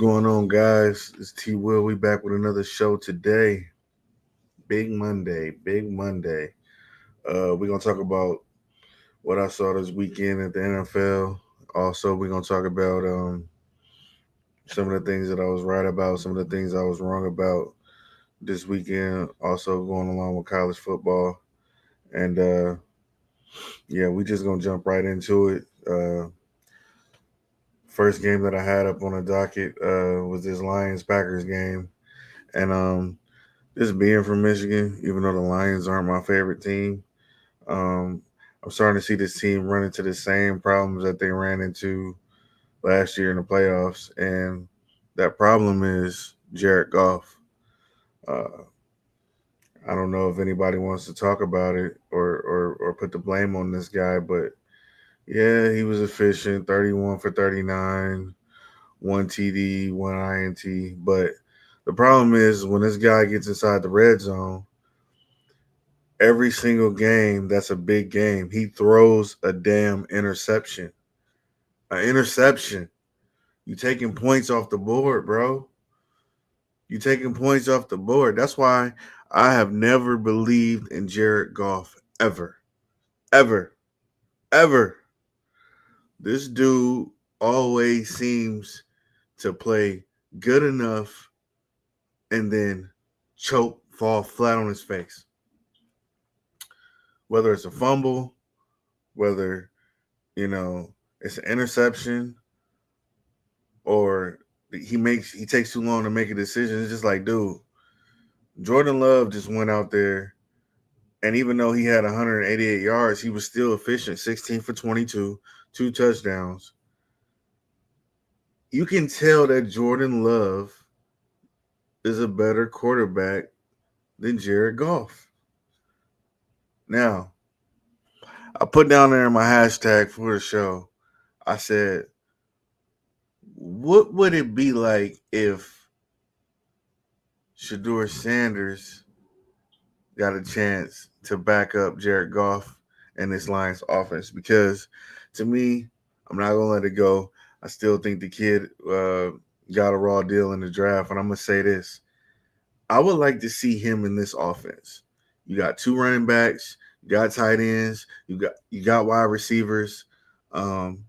going on, guys? It's T Will. We back with another show today. Big Monday, big Monday. We're gonna talk about what I saw this weekend at the NFL. Also, we're gonna talk about some of the things that I was right about, some of the things I was wrong about this weekend. Also, going along with college football, and yeah, we just gonna jump right into it. First game that I had up on the docket was this Lions Packers game, and just being from Michigan, even though the Lions aren't my favorite team, um, I'm starting to see this team run into the same problems that they ran into last year in the playoffs, and that problem is Jared Goff. Uh, I don't know if anybody wants to talk about it or put the blame on this guy, but yeah, he was efficient, 31 for 39, one TD, one INT. But the problem is when this guy gets inside the red zone, every single game that's a big game, he throws a damn interception. An interception. You taking points off the board, bro. You taking points off the board. That's why I have never believed in Jared Goff ever. Ever. Ever. This dude always seems to play good enough and then choke, fall flat on his face. Whether it's a fumble, whether, you know, it's an interception or he takes too long to make a decision. It's just like, dude, Jordan Love just went out there, and even though he had 188 yards, he was still efficient, 16 for 22, two touchdowns. You can tell that Jordan Love is a better quarterback than Jared Goff. Now, I put down there in my hashtag for the show, I said, what would it be like if Shador Sanders got a chance to back up Jared Goff and this Lions offense? Because to me, I'm not gonna let it go. I still think the kid got a raw deal in the draft, and I'm gonna say this: I would like to see him in this offense. You got two running backs, you got tight ends, you got wide receivers. Um,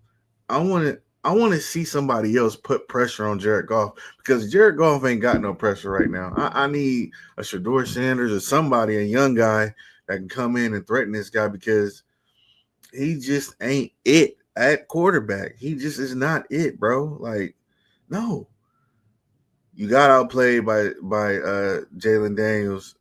I want to see somebody else put pressure on Jared Goff because Jared Goff ain't got no pressure right now. I need a Shador Sanders or somebody, a young guy that can come in and threaten this guy because he just ain't it at quarterback. He just is not it, bro. Like, no. You got outplayed by Jaden Daniels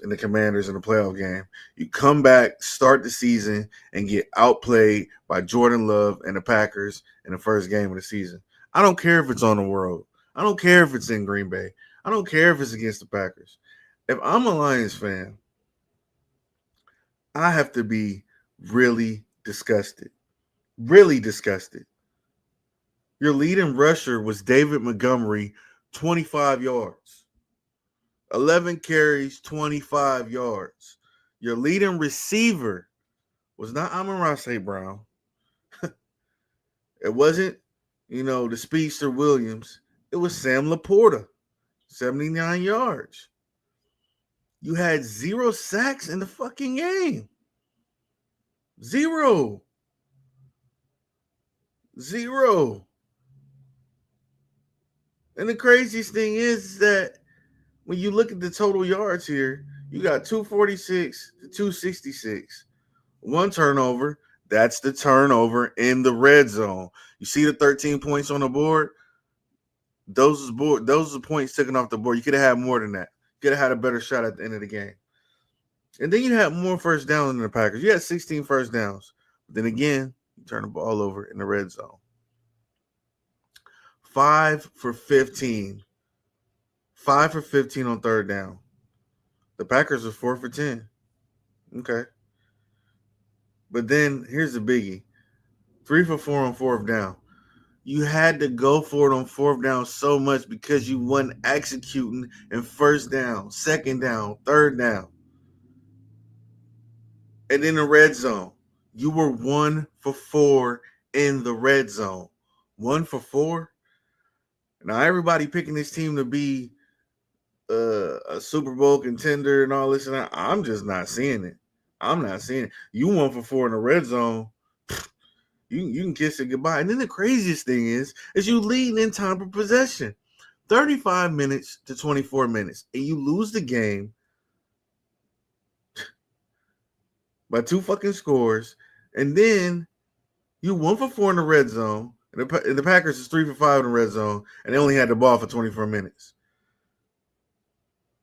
and the Commanders in the playoff game. You come back, start the season, and get outplayed by Jordan Love and the Packers in the first game of the season. I don't care if it's on the road. I don't care if it's in Green Bay. I don't care if it's against the Packers. If I'm a Lions fan, I have to be really disgusted. Really disgusted. Your leading rusher was David Montgomery, 25 yards. 11 carries, 25 yards. Your leading receiver was not Amon-Ra St. Brown. It wasn't, the speedster Williams. It was Sam Laporta, 79 yards. You had 0 sacks in the fucking game. 0. 0. And the craziest thing is that when you look at the total yards here, you got 246 to 266. One turnover. That's the turnover in the red zone. You see the 13 points on the board? Those are points taken off the board. You could have had more than that. You could have had a better shot at the end of the game. And then you had more first downs than the Packers. You had 16 first downs. But then again, you turn the ball over in the red zone. 5 for 15. 5 for 15 on third down. The Packers are 4 for 10. Okay. But then here's the biggie. 3 for 4 on fourth down. You had to go for it on fourth down so much because you wasn't executing in first down, second down, third down. And in the red zone, you were 1 for 4 in the red zone. 1 for 4? Now everybody picking this team to be a Super Bowl contender and all this and that. I'm just not seeing it. I'm not seeing it. You 1 for 4 in the red zone. You can kiss it goodbye. And then the craziest thing is you leading in time for possession. 35 minutes to 24 minutes. And you lose the game by 2 fucking scores. And then you 1 for 4 in the red zone. And the Packers is 3 for 5 in the red zone. And they only had the ball for 24 minutes.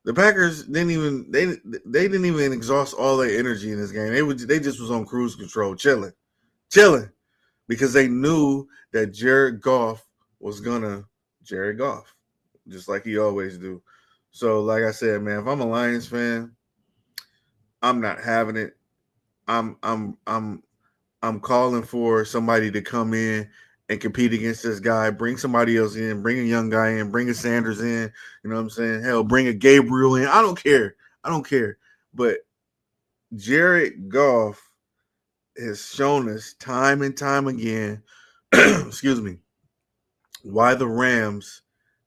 The Packers didn't even exhaust all their energy in this game. They just was on cruise control, chilling, because they knew that Jared Goff was gonna Jared Goff, just like he always do. So, like I said, man, if I'm a Lions fan, I'm not having it. I'm calling for somebody to come in and compete against this guy. Bring somebody else in. Bring a young guy in. Bring a Sanders in. You know what I'm saying? Hell, bring a Gabriel in. I don't care. But Jared Goff has shown us time and time again, excuse me, why the Rams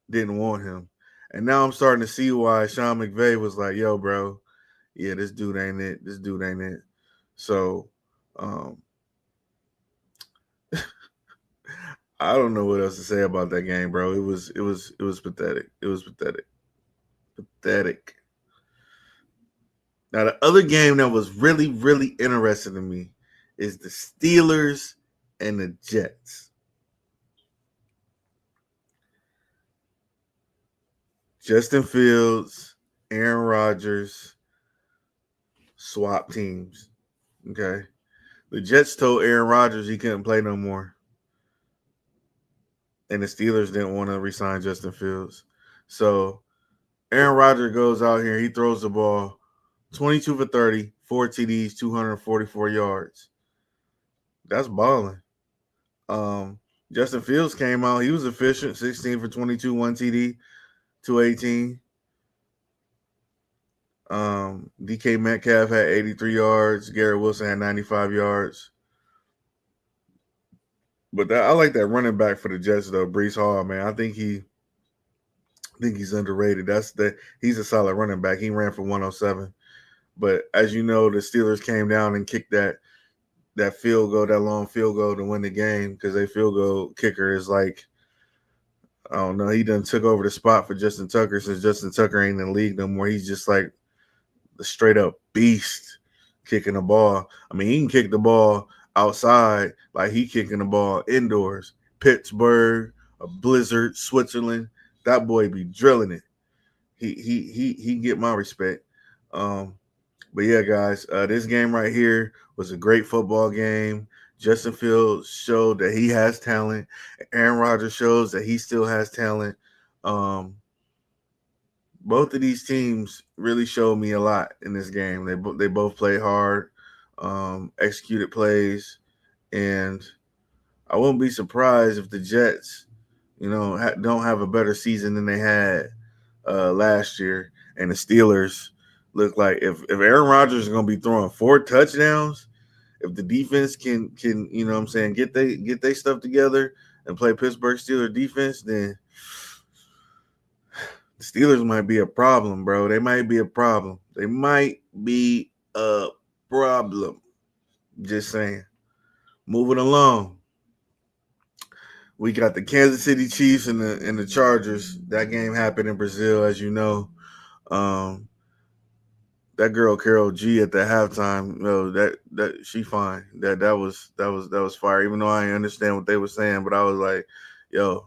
didn't want him. And now I'm starting to see why Sean McVay was like, yo, bro, yeah, this dude ain't it. So, I don't know what else to say about that game, bro. It was pathetic. It was pathetic. Pathetic. Now the other game that was really, really interesting to me is the Steelers and the Jets. Justin Fields, Aaron Rodgers, swap teams. Okay. The Jets told Aaron Rodgers he couldn't play no more. And the Steelers didn't want to re-sign Justin Fields. So Aaron Rodgers goes out here, he throws the ball 22 for 30, 4 TDs, 244 yards. That's balling. Justin Fields came out, he was efficient, 16 for 22, 1 TD, 218. DK Metcalf had 83 yards. Garrett Wilson had 95 yards. But I like that running back for the Jets though, Breece Hall, man. I think he's underrated. He's a solid running back. He ran for 107. But as you know, the Steelers came down and kicked that field goal, that long field goal to win the game because their field goal kicker is like, I don't know, he done took over the spot for Justin Tucker since Justin Tucker ain't in the league no more. He's just like the straight up beast kicking the ball. I mean, he can kick the ball outside like he kicking the ball indoors. Pittsburgh, a blizzard, Switzerland, that boy be drilling it. He get my respect. But yeah, guys, this game right here was a great football game. Justin Fields showed that he has talent. Aaron Rodgers shows that he still has talent. Both of these teams really showed me a lot in this game. They both played hard, executed plays, and I wouldn't be surprised if the Jets, don't have a better season than they had last year, and the Steelers look like if Aaron Rodgers is going to be throwing 4 touchdowns, if the defense can get they stuff together and play Pittsburgh Steelers defense, then the Steelers might be a problem, bro. They might be a problem. Just saying. Moving along. We got the Kansas City Chiefs and the Chargers. That game happened in Brazil, as you know. That girl Carol G at the halftime, that she fine. That was fire. Even though I didn't understand what they were saying, but I was like, yo,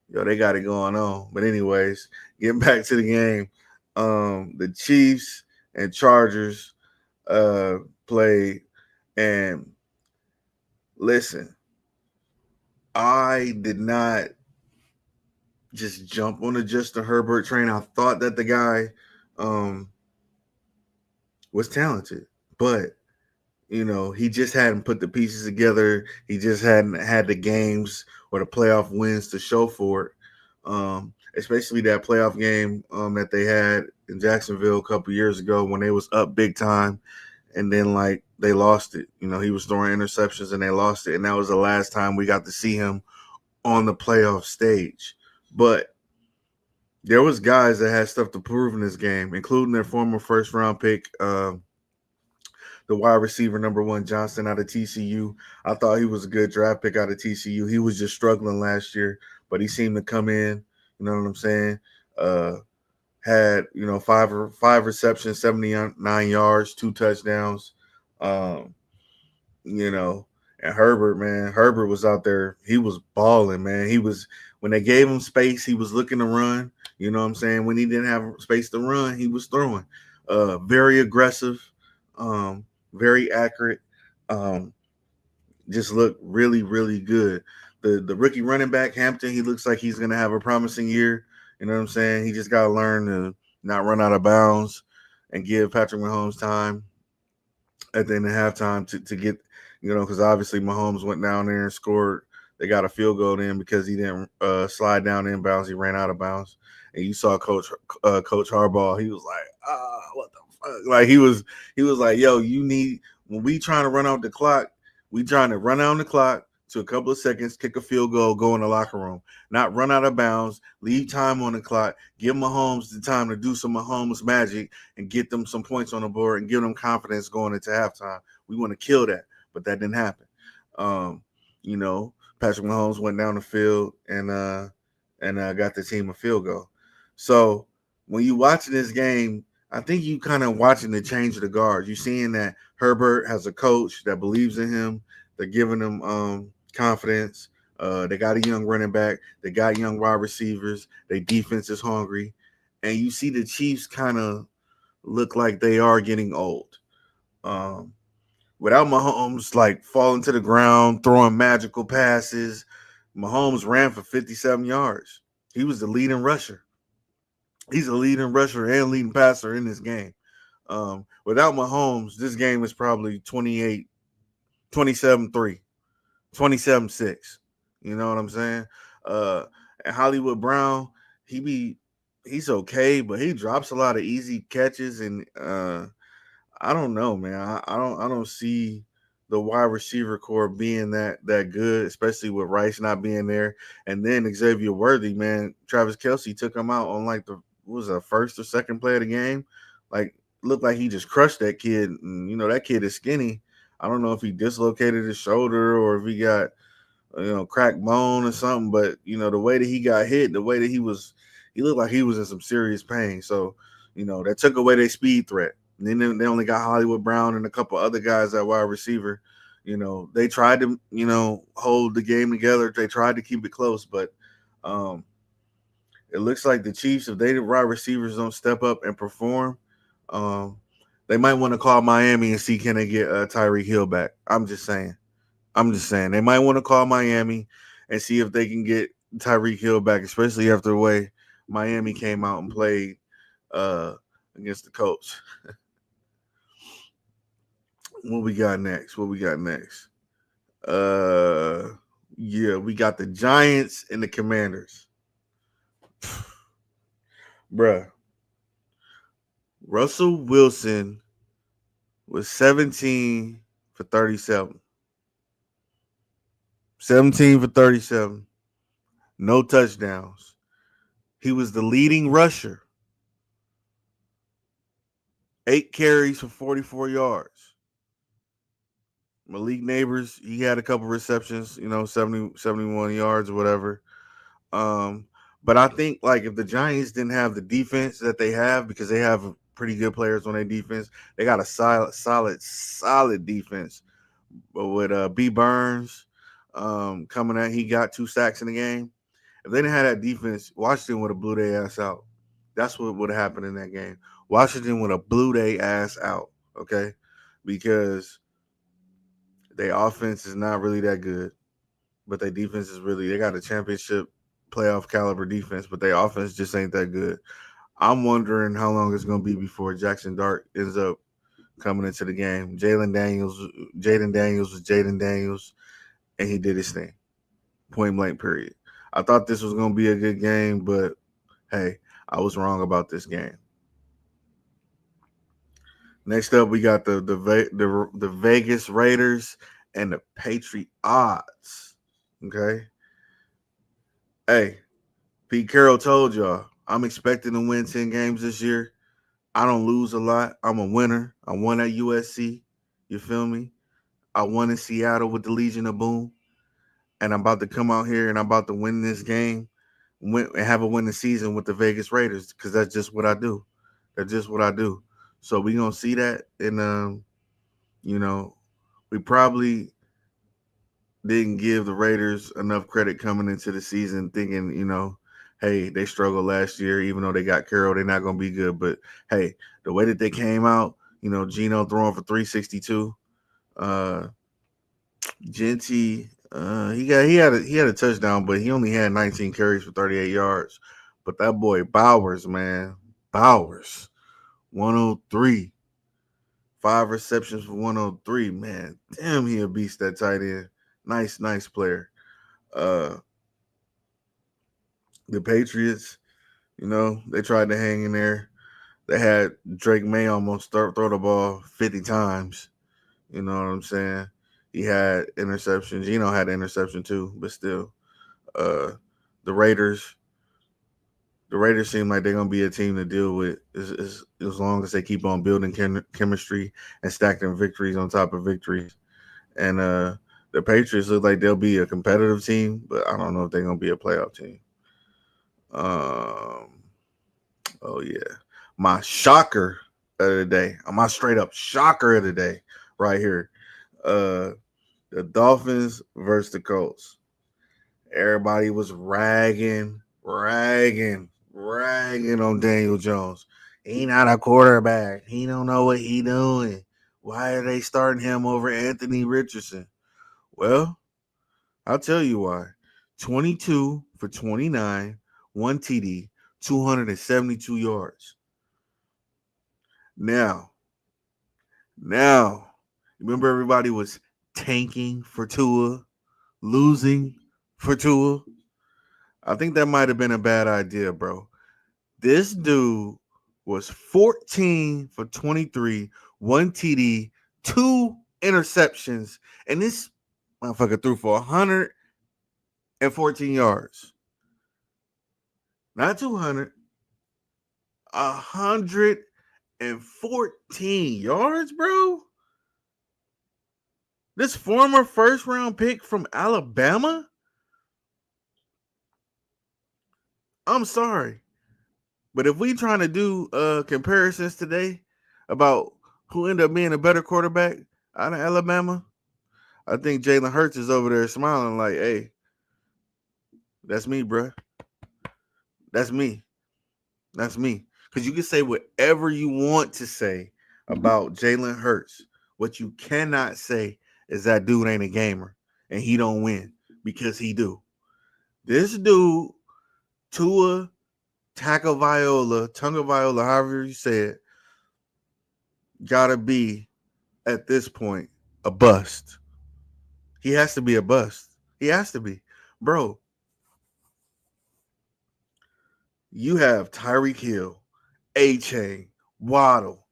they got it going on. But anyways, getting back to the game, the Chiefs and Chargers played, and listen, I did not just jump on the Justin Herbert train. I thought that the guy was talented, but he just hadn't put the pieces together. He just hadn't had the games or the playoff wins to show for it. Especially that playoff game that they had in Jacksonville a couple years ago when they was up big time, and then they lost it. He was throwing interceptions and they lost it, and that was the last time we got to see him on the playoff stage. But there was guys that had stuff to prove in this game, including their former first round pick, the wide receiver number 1 Johnson out of TCU. I thought he was a good draft pick out of TCU. He was just struggling last year, but he seemed to come in. You know what I'm saying? Uh, had five receptions, 79 yards, 2 touchdowns. Um, you know, and Herbert, man, Herbert was out there. He was balling, man. He was when they gave him space, he was looking to run. You know what I'm saying? When he didn't have space to run, he was throwing. Very aggressive, um, very accurate. Um, just looked really, really good. The rookie running back Hampton, he looks like he's gonna have a promising year. You know what I'm saying? He just gotta learn to not run out of bounds and give Patrick Mahomes time at the end of halftime to get, because obviously Mahomes went down there and scored. They got a field goal in because he didn't slide down inbounds. He ran out of bounds. And you saw Coach Harbaugh. He was like, what the fuck? Like he was like, yo, you need when we trying to run out the clock, we trying to run out the clock to a couple of seconds, kick a field goal, go in the locker room, not run out of bounds, leave time on the clock, give Mahomes the time to do some Mahomes magic and get them some points on the board and give them confidence going into halftime. We want to kill that, but that didn't happen. Um, you know, Patrick Mahomes went down the field and got the team a field goal. So when you watching this game, I think you kind of watching the change of the guards. You seeing that Herbert has a coach that believes in him. They're giving him confidence. They got a young running back. They got young wide receivers. Their defense is hungry, and you see the Chiefs kind of look like they are getting old. Um, Without Mahomes like falling to the ground, throwing magical passes, Mahomes ran for 57 yards. He was the leading rusher. He's a leading rusher and leading passer in this game. Without Mahomes, this game is probably 28, 27-3, 27-6. You know what I'm saying? Uh, and Hollywood Brown, he's okay, but he drops a lot of easy catches and I don't know, man. I don't see the wide receiver core being that good, especially with Rice not being there. And then Xavier Worthy, man, Travis Kelsey took him out on like the what was the first or second play of the game. Like looked like he just crushed that kid. And that kid is skinny. I don't know if he dislocated his shoulder or if he got cracked bone or something. But the way that he got hit, the way that he looked like he was in some serious pain. So that took away their speed threat. And then they only got Hollywood Brown and a couple other guys at wide receiver. They tried to hold the game together. They tried to keep it close, but um, it looks like the Chiefs, if they the wide receivers don't step up and perform, um, they might want to call Miami and see can they get Tyreek Hill back. I'm just saying. They might want to call Miami and see if they can get Tyreek Hill back, especially after the way Miami came out and played uh, against the Colts. What we got next? Yeah, we got the Giants and the Commanders. Bruh. Russell Wilson was 17 for 37. 17 for 37. No touchdowns. He was the leading rusher. 8 carries for 44 yards. Malik Neighbors, he had a couple receptions, 70, 71 yards or whatever. But I think like if the Giants didn't have the defense that they have, because they have pretty good players on their defense, they got a solid defense. But with B Burns coming out, he got 2 sacks in the game. If they didn't have that defense, Washington would have blew their ass out. That's what would have happened in that game. Washington would have blew their ass out, okay? Because their offense is not really that good, but their defense is they got a championship playoff caliber defense, but their offense just ain't that good. I'm wondering how long it's going to be before Jackson Dart ends up coming into the game. Jaden Daniels was Jaden Daniels, and he did his thing. Point blank, period. I thought this was going to be a good game, but hey, I was wrong about this game. Next up, we got the Vegas Raiders and the Patriots. Okay. Hey, Pete Carroll told y'all, I'm expecting to win 10 games this year. I don't lose a lot. I'm a winner. I won at USC. You feel me? I won in Seattle with the Legion of Boom. And I'm about to come out here and I'm about to win this game and have a winning season with the Vegas Raiders because that's just what I do. That's just what I do. So we gonna see that, and you know, we probably didn't give the Raiders enough credit coming into the season, thinking, hey, they struggled last year, even though they got Carroll, they're not gonna be good. But hey, the way that they came out, Geno throwing for 362, Genty, he had a touchdown, but he only had 19 carries for 38 yards. But that boy Bowers, man, Bowers, 103, 5 receptions for 103, man. Damn, he a beast, that tight end. Nice player. Uh, the Patriots, they tried to hang in there. They had Drake May almost throw the ball 50 times. You know what I'm saying? He had interceptions. Geno had an interception too, but still. Uh, the Raiders. The Raiders seem like they're gonna be a team to deal with as long as they keep on building chemistry and stacking victories on top of victories. And the Patriots look like they'll be a competitive team, but I don't know if they're gonna be a playoff team. Um, oh yeah, my shocker of the day, my straight up shocker of the day, right here. Uh, the Dolphins versus the Colts. Everybody was ragging on Daniel Jones. He not a quarterback. He don't know what he doing. Why are they starting him over Anthony Richardson? Well, I'll tell you why. 22 for 29, 1 TD, 272 yards. Now, remember everybody was tanking for Tua, losing for Tua? I think that might have been a bad idea, bro. This dude was 14 for 23, 1 TD, 2 interceptions, and this motherfucker threw for 114 yards. Not 200, 114 yards, bro. This former first round pick from Alabama? I'm sorry. But if we trying to do comparisons today about who ended up being a better quarterback out of Alabama, I think Jalen Hurts is over there smiling like, hey, that's me, bro. That's me. That's me. Because you can say whatever you want to say about Jalen Hurts. What you cannot say is that dude ain't a gamer and he don't win because he do. This dude, Tua Tonga Viola, however you say it, gotta be at this point a bust. He has to be a bust. He has to be. Bro, you have Tyreek Hill, A-Chain, Waddle.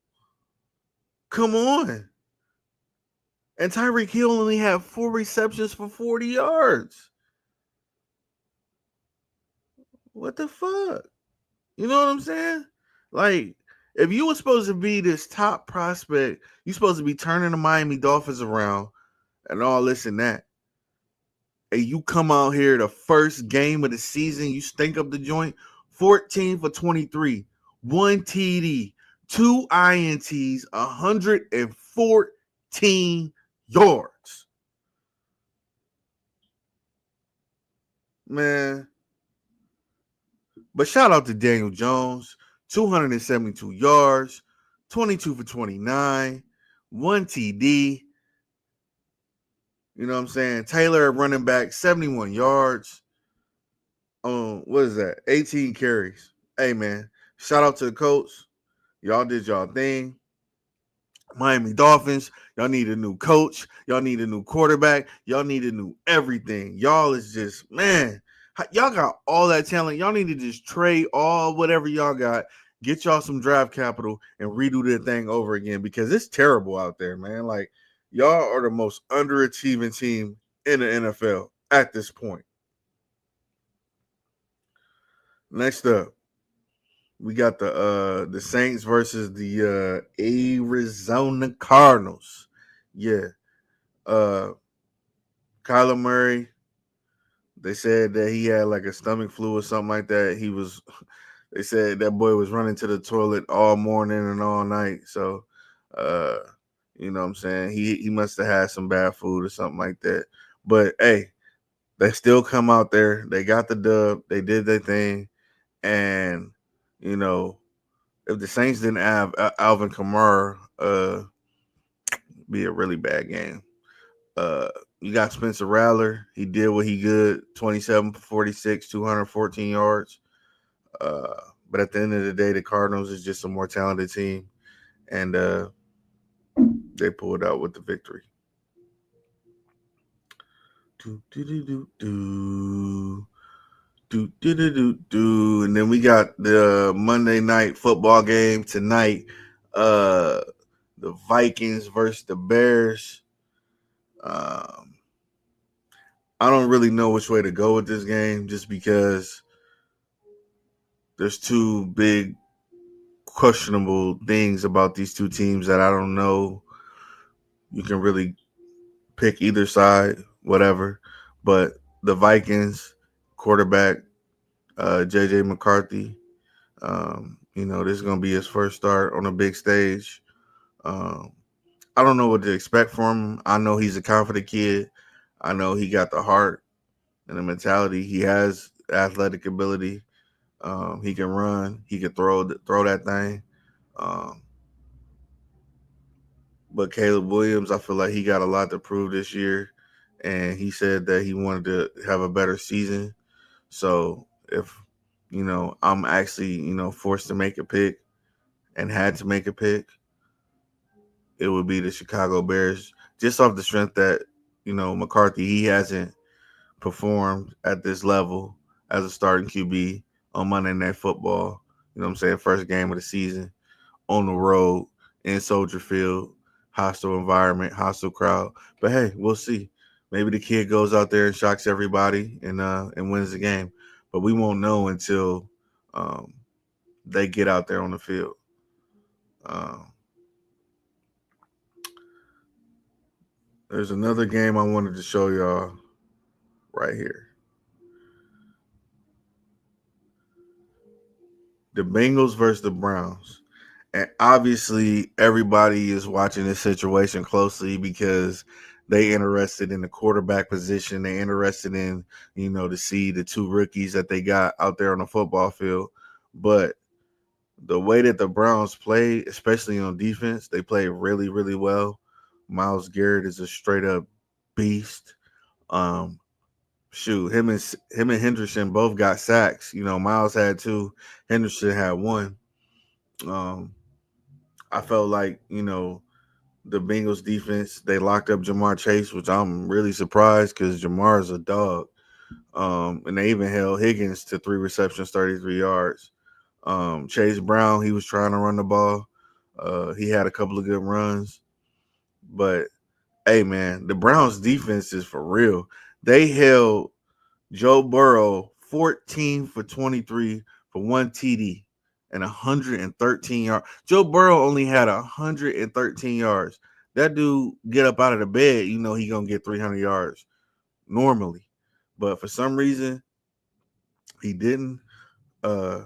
Come on. And Tyreek Hill only had 4 receptions for 40 yards. What the fuck? You know what I'm saying? Like, if you were supposed to be this top prospect, you're supposed to be turning the Miami Dolphins around and all this and that. And you come out here the first game of the season, you stink up the joint, 14 for 23, 1 TD, 2 INTs, 114 yards. Man. But shout out to Daniel Jones, 272 yards, 22 for 29, 1 TD. You know what I'm saying? Taylor running back, 71 yards. What is that? 18 carries. Hey, man, shout out to the Colts. Y'all did y'all thing. Miami Dolphins, y'all need a new coach. Y'all need a new quarterback. Y'all need a new everything. Y'all is just, man, y'all got all that talent. Y'all need to just trade all whatever y'all got, get y'all some draft capital, and redo that thing over again because it's terrible out there, man. Like, y'all are the most underachieving team in the NFL at this point. Next up, we got the Saints versus the Arizona Cardinals. Yeah. Uh Kyler Murray, they said that he had like a stomach flu or something like that. They said that boy was running to the toilet all morning and all night. So uh you know what I'm saying? He must have had some bad food or something like that. But hey, they still come out there. They got the dub. They did their thing. And you know, if the Saints didn't have Alvin Kamara, be a really bad game. Uh, you got Spencer Rattler. He did what he could, 27 for 46, 214 yards. Uh, but at the end of the day, the Cardinals is just a more talented team, and they pulled out with the victory. Do, do, do, do, do. Do, do, do, do, do. And then we got the Monday night football game tonight. Uh, the Vikings versus the Bears. Um, I don't really know which way to go with this game just because there's two big questionable things about these two teams that I don't know. You can really pick either side, whatever. But the Vikings quarterback, JJ McCarthy, this is going to be his first start on a big stage. Um, I don't know what to expect from him. I know he's a confident kid. I know he got the heart and the mentality. He has athletic ability. He can run. He can throw that thing. Um, but Caleb Williams, I feel like he got a lot to prove this year, and he said that he wanted to have a better season. So if I'm actually forced to make a pick and had to make a pick, it would be the Chicago Bears, just off the strength that McCarthy, he hasn't performed at this level as a starting QB on Monday Night Football. You know what I'm saying? First game of the season on the road in Soldier Field, hostile environment, hostile crowd. But hey, we'll see. Maybe the kid goes out there and shocks everybody and wins the game. But we won't know until um, they get out there on the field. Um, there's another game I wanted to show y'all right here. The Bengals versus the Browns. And obviously, everybody is watching this situation closely because they interested in the quarterback position. They interested in, to see the two rookies that they got out there on the football field. But the way that the Browns play, especially on defense, they play really, really well. Myles Garrett is a straight up beast. Um, him and Henderson both got sacks. Myles had two, Henderson had one. Um, I felt like, the Bengals defense, they locked up Jamar Chase, which I'm really surprised because Jamar is a dog. And they even held Higgins to 3 receptions, 33 yards. Chase Brown, he was trying to run the ball. He had a couple of good runs. But, hey, man, the Browns defense is for real. They held Joe Burrow 14 for 23 for 1 TD and 113 yards. Joe Burrow only had 113 yards. That dude get up out of the bed, he going to get 300 yards normally. But for some reason, he didn't. Uh,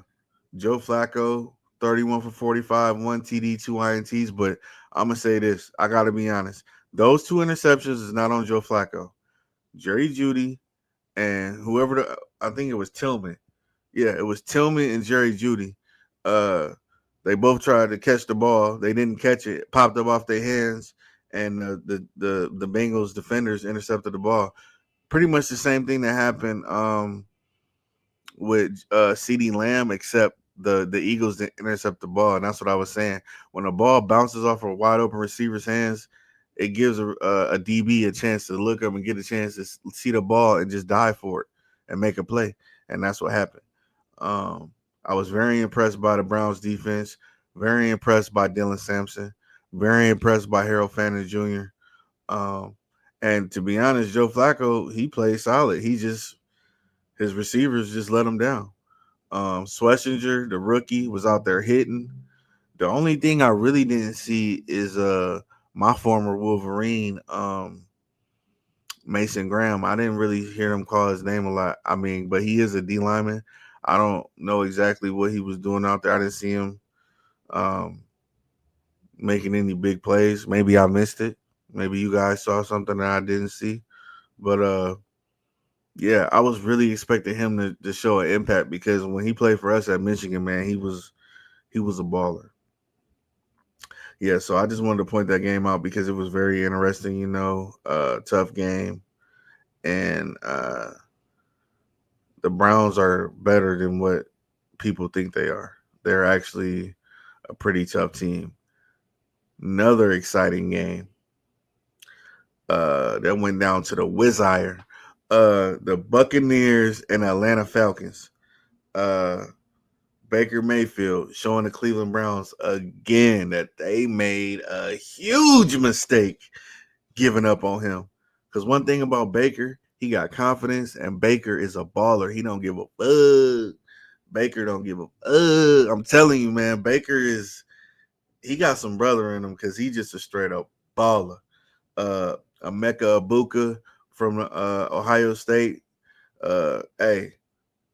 Joe Flacco, 31 for 45, 1 TD, 2 INTs. But I'm going to say this. I got to be honest. Those 2 interceptions is not on Joe Flacco. Jerry Jeudy and I think it was Tillman. Yeah, it was Tillman and Jerry Jeudy. They both tried to catch the ball. They didn't catch it. It popped up off their hands, and the Bengals defenders intercepted the ball. Pretty much the same thing that happened with CeeDee Lamb, except the Eagles didn't intercept the ball, and that's what I was saying. When a ball bounces off a wide open receiver's hands, it gives a DB a chance to look up and get a chance to see the ball and just dive for it and make a play, and that's what happened. I was very impressed by the Browns defense, very impressed by Dylan Sampson, very impressed by Harold Fannin Jr. Um, and to be honest, Joe Flacco, he played solid. His receivers just let him down. Schlesinger, the rookie, was out there hitting. The only thing I really didn't see is my former Wolverine, Mason Graham. I didn't really hear him call his name a lot. I mean, but he is a D lineman. I don't know exactly what he was doing out there. I didn't see him um, making any big plays. Maybe I missed it. Maybe you guys saw something that I didn't see. But yeah, I was really expecting him to show an impact because when he played for us at Michigan, man, he was a baller. Yeah, so I just wanted to point that game out because it was very interesting, tough game. And the Browns are better than what people think they are. They're actually a pretty tough team. Another exciting game that went down to the Wiz Iron. The Buccaneers and Atlanta Falcons. Uh, Baker Mayfield showing the Cleveland Browns again that they made a huge mistake giving up on him. Because one thing about Baker, he got confidence, and Baker is a baller. He don't give a fuck. Baker don't give a fuck. I'm telling you, man, he got some brother in him because he just a straight up baller. Emeka Ibuka from Ohio State. Hey,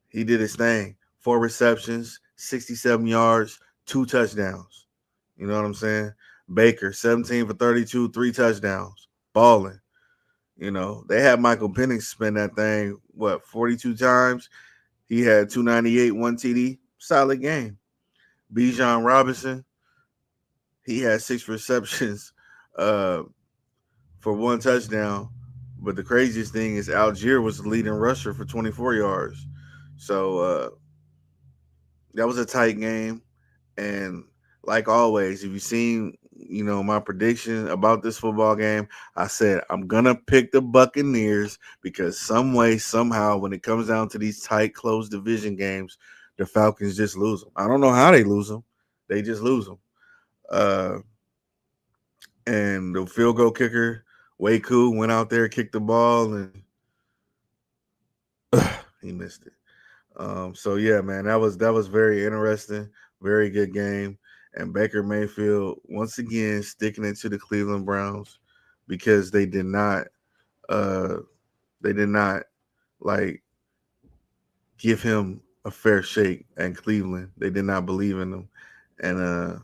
he did his thing. 4 receptions, 67 yards, 2 touchdowns. You know what I'm saying? Baker, 17 for 32, 3 touchdowns. Balling. They had Michael Penix spin that thing, 42 times? He had 298, 1 TD. Solid game. Bijan Robinson, he had 6 receptions for 1 touchdown. But the craziest thing is Algier was the leading rusher for 24 yards. So that was a tight game. And like always, if you've seen, my prediction about this football game, I said I'm gonna pick the Buccaneers because some way, somehow, when it comes down to these tight, close division games, the Falcons just lose them. I don't know how they lose them. They just lose them. Uh, and the field goal kicker, way cool, went out there, kicked the ball, and he missed it. So yeah, man, that was very interesting, very good game. And Baker Mayfield once again sticking it to the Cleveland Browns because uh they did not like give him a fair shake at Cleveland. They did not believe in him. And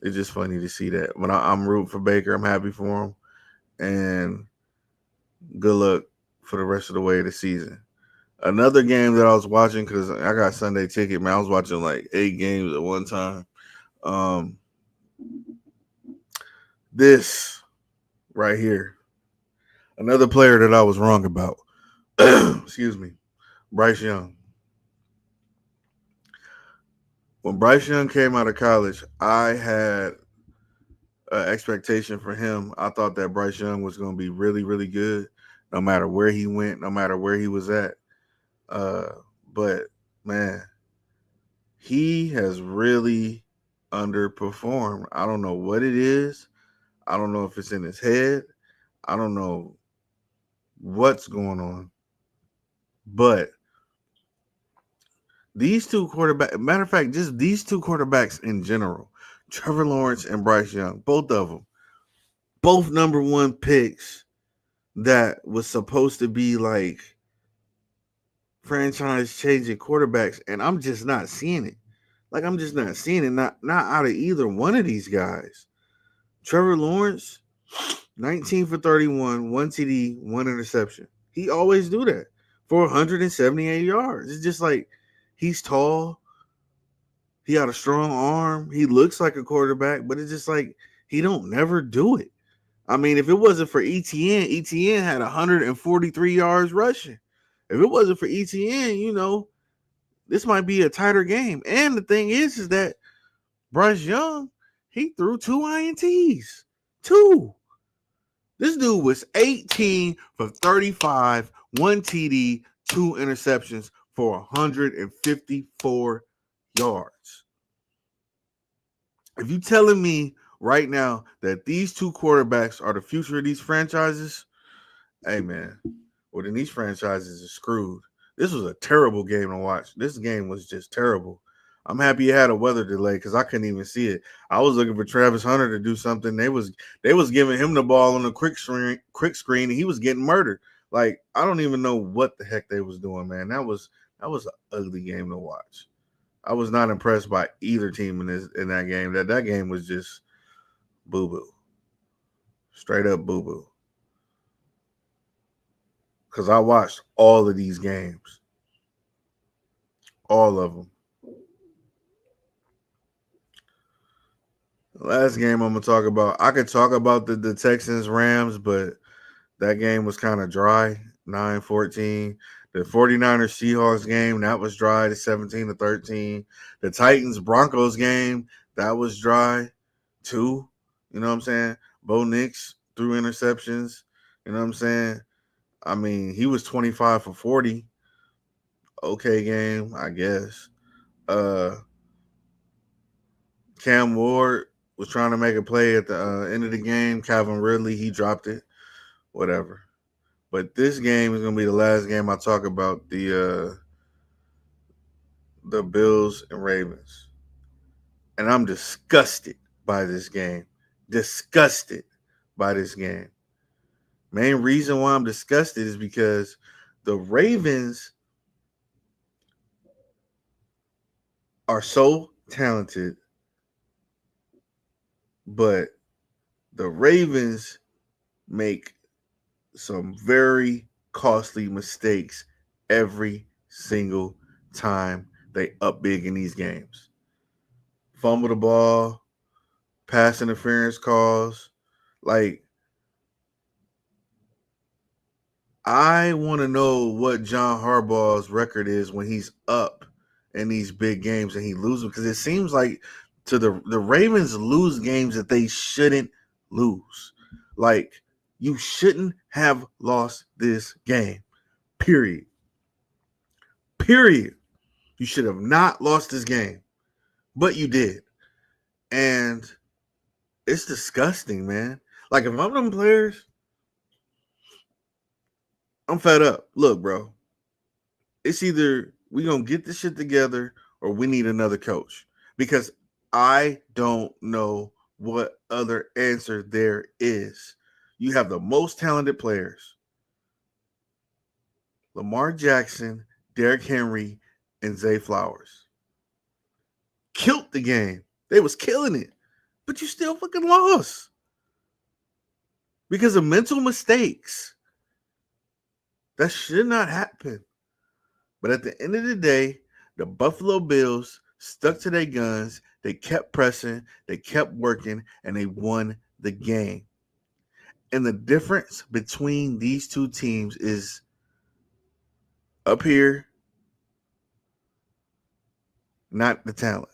it's just funny to see that. But I'm rooting for Baker. I'm happy for him. And good luck for the rest of the way of the season. Another game that I was watching because I got Sunday ticket, man. I was watching like 8 games at one time. Um, this right here, another player that I was wrong about. Excuse me, Bryce Young. When Bryce Young came out of college, I had an expectation for him. I thought that Bryce Young was going to be really, really good, no matter where he went, no matter where he was at. Uh, but man, he has really underperformed. I don't know what it is. I don't know if it's in his head. I don't know what's going on. But these two quarterbacks, matter of fact, just these two quarterbacks in general, Trevor Lawrence and Bryce Young, both of them, both number one picks that was supposed to be like franchise changing quarterbacks, and I'm just not seeing it. Like I'm just not seeing it. Not out of either one of these guys. Trevor Lawrence, 19 for 31, 1 TD, 1 interception. He always do that for 178 yards. It's just like he's tall. He got a strong arm. He looks like a quarterback, but it's just like he don't never do it. I mean, if it wasn't for ETN had 143 yards rushing. If it wasn't for ETN, this might be a tighter game. And the thing is that Bryce Young, he threw 2 INTs. Two. This dude was 18 for 35, 1 TD, 2 interceptions for 154 yards. If you telling me right now that these two quarterbacks are the future of these franchises, hey man, well then these franchises are screwed. This was a terrible game to watch. This game was just terrible. I'm happy it had a weather delay because I couldn't even see it. I was looking for Travis Hunter to do something. They was giving him the ball on the quick screen, and he was getting murdered. Like, I don't even know what the heck they was doing, man. That was an ugly game to watch. I was not impressed by either team in that game. That game was just boo boo, straight up boo boo. Because I watched all of these games, all of them. Last game I'm gonna talk about. I could talk about the Texans Rams, but that game was kind of dry. 9-14. The 49ers Seahawks game, that was dry, 17-13. The Titans Broncos game, that was dry too. You know what I'm saying? Bo Nix threw interceptions. You know what I'm saying? I mean, he was 25 for 40. Okay game, I guess. Uh Cam Ward was trying to make a play at the end of the game. Calvin Ridley, he dropped it. Whatever. But this game is gonna be the last game I talk about the Bills and Ravens, and I'm disgusted by this game. Disgusted by this game. Main reason why I'm disgusted is because the Ravens are so talented, but the Ravens make some very costly mistakes every single time they up big in these games. Fumble the ball, pass interference calls. Like, I want to know what John Harbaugh's record is when he's up in these big games and he loses, because it seems like to the Ravens lose games that they shouldn't lose. Like, you shouldn't have lost this game. Period. Period. You should have not lost this game, but you did. And it's disgusting, man. Like, if I'm them players, I'm fed up. Look, bro, it's either we gonna get this shit together or we need another coach, because I don't know what other answer there is. You have the most talented players: Lamar Jackson, Derrick Henry, and Zay Flowers. Killed the game. They was killing it, but you still fucking lost because of mental mistakes. That should not happen. But at the end of the day, the Buffalo Bills stuck to their guns. They kept pressing, they kept working, and they won the game. And the difference between these two teams is up here, not the talent.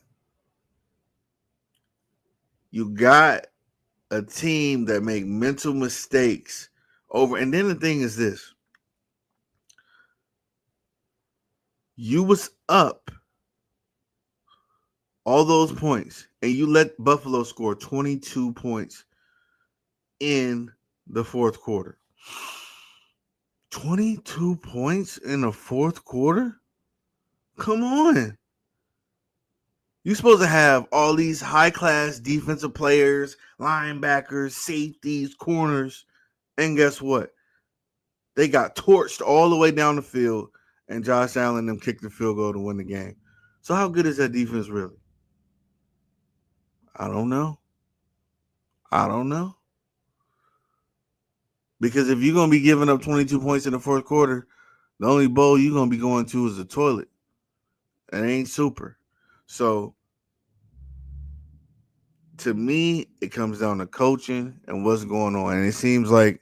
You got a team that make mental mistakes over. And then the thing is this: you was up all those points, and you let Buffalo score 22 points in the fourth quarter. 22 points in the fourth quarter? Come on. You're supposed to have all these high class defensive players, linebackers, safeties, corners. And guess what? They got torched all the way down the field, and Josh Allen them kicked the field goal to win the game. So how good is that defense really? I don't know. I don't know. Because if you're going to be giving up 22 points in the fourth quarter, the only bowl you're going to be going to is the toilet. It ain't super. So to me, it comes down to coaching and what's going on. And it seems like,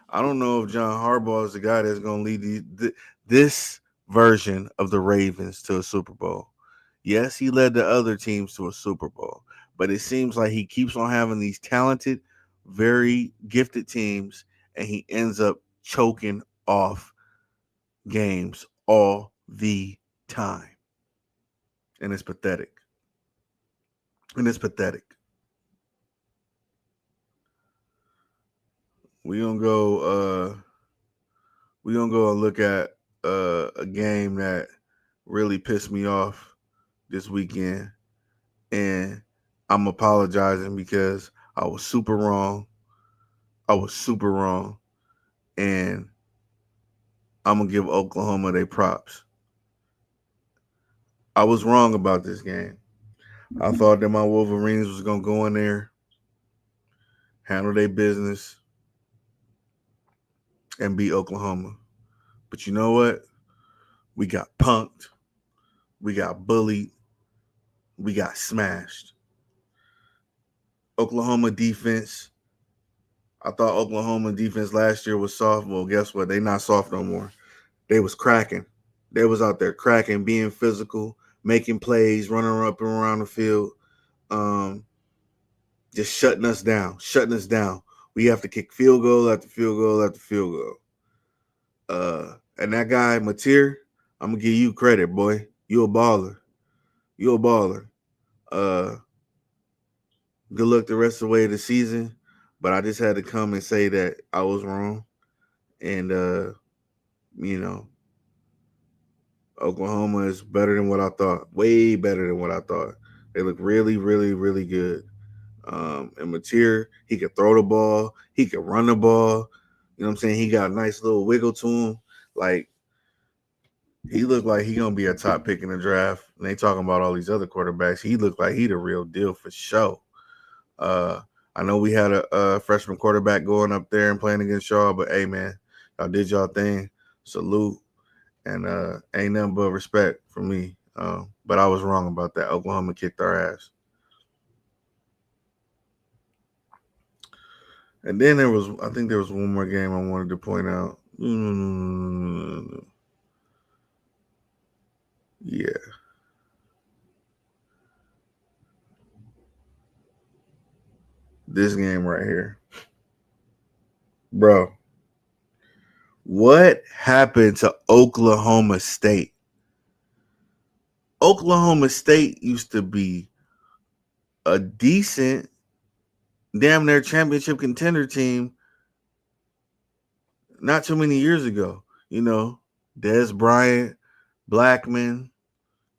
I don't know if John Harbaugh is the guy that's going to lead this version of the Ravens to a Super Bowl. Yes, he led the other teams to a Super Bowl, but it seems like he keeps on having these talented, very gifted teams, and he ends up choking off games all the time. And it's pathetic. And it's pathetic. We're gonna go and look at a game that really pissed me off this weekend, and I'm apologizing because I was super wrong. I was super wrong, and I'm gonna give Oklahoma their props. I was wrong about this game. I thought that my Wolverines was gonna go in there, handle their business, and beat Oklahoma. But you know what? We got punked. We got bullied. We got smashed. Oklahoma defense. I thought Oklahoma defense last year was soft. Well, guess what? They not soft no more. They was cracking. They was out there cracking, being physical, making plays, running up and around the field, um, just shutting us down, shutting us down. We have to kick field goal after field goal after field goal. And that guy, Mateer, I'm gonna give you credit, boy. You a baller. You a baller. Uh, Good luck the rest of the way of the season. But I just had to come and say that I was wrong. And you know, Oklahoma is better than what I thought. Way better than what I thought. They look really, really, really good. And Mateer, he could throw the ball, he could run the ball. You know what I'm saying? He got a nice little wiggle to him. Like he looked like he gonna be a top pick in the draft. And they talking about all these other quarterbacks. He looked like he the real deal for sure. Uh, I know we had a freshman quarterback going up there and playing against y'all, but hey man, y'all did y'all thing. Salute. And ain't nothing but respect for me. But I was wrong about that. Oklahoma kicked our ass. And then I think there was one more game I wanted to point out. Yeah. This game right here. Bro, what happened to Oklahoma State? Oklahoma State used to be a decent, damn near championship contender team not too many years ago. You know, Des Bryant, Blackman,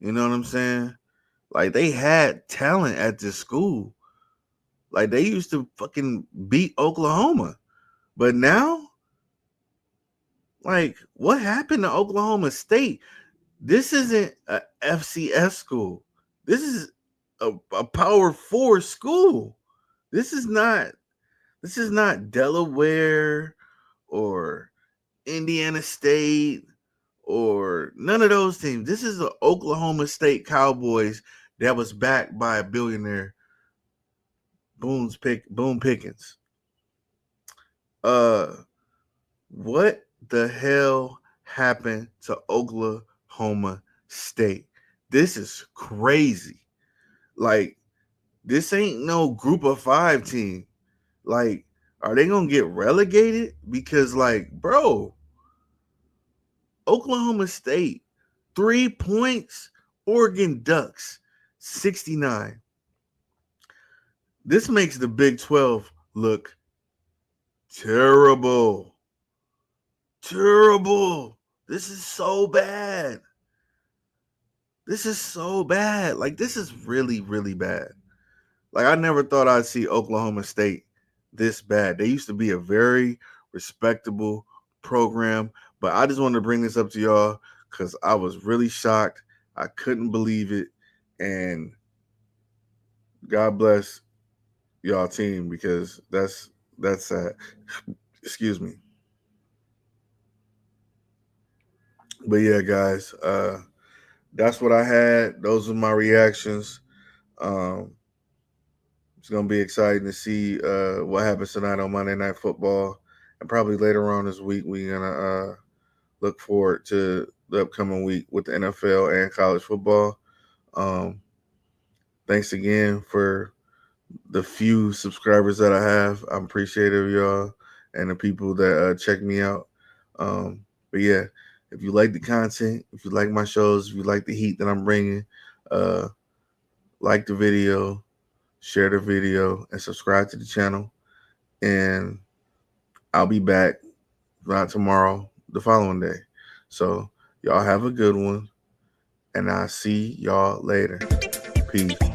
you know what I'm saying? Like they had talent at this school. Like they used to fucking beat Oklahoma. But now, like, what happened to Oklahoma State? This isn't a FCS school. This is a Power Four school. This is not. This is not Delaware or Indiana State or none of those teams. This is the Oklahoma State Cowboys that was backed by a billionaire, Boone Pickens. Uh, what the hell happened to Oklahoma State? This is crazy. Like, this ain't no group of five team. Like, are they gonna get relegated? Because, like, bro, Oklahoma State, 3 points, Oregon Ducks, 69. This makes the Big 12 look terrible. Terrible. This is so bad. This is so bad. Like, this is really, really bad. Like, I never thought I'd see Oklahoma State this bad. They used to be a very respectable program, but I just wanted to bring this up to y'all because I was really shocked. I couldn't believe it. And God bless y'all team because that's sad. Excuse me. But yeah, guys, that's what I had. Those are my reactions. Um, it's gonna be exciting to see what happens tonight on Monday Night Football, and probably later on this week we're gonna look forward to the upcoming week with the NFL and college football. Um, Thanks again for the few subscribers that I have. I'm appreciative of y'all and the people that check me out. But yeah, if you like the content, if you like my shows, if you like the heat that I'm bringing, uh, like the video, share the video, and subscribe to the channel. And I'll be back not tomorrow, the following day. So y'all have a good one, and I'll see y'all later. Peace.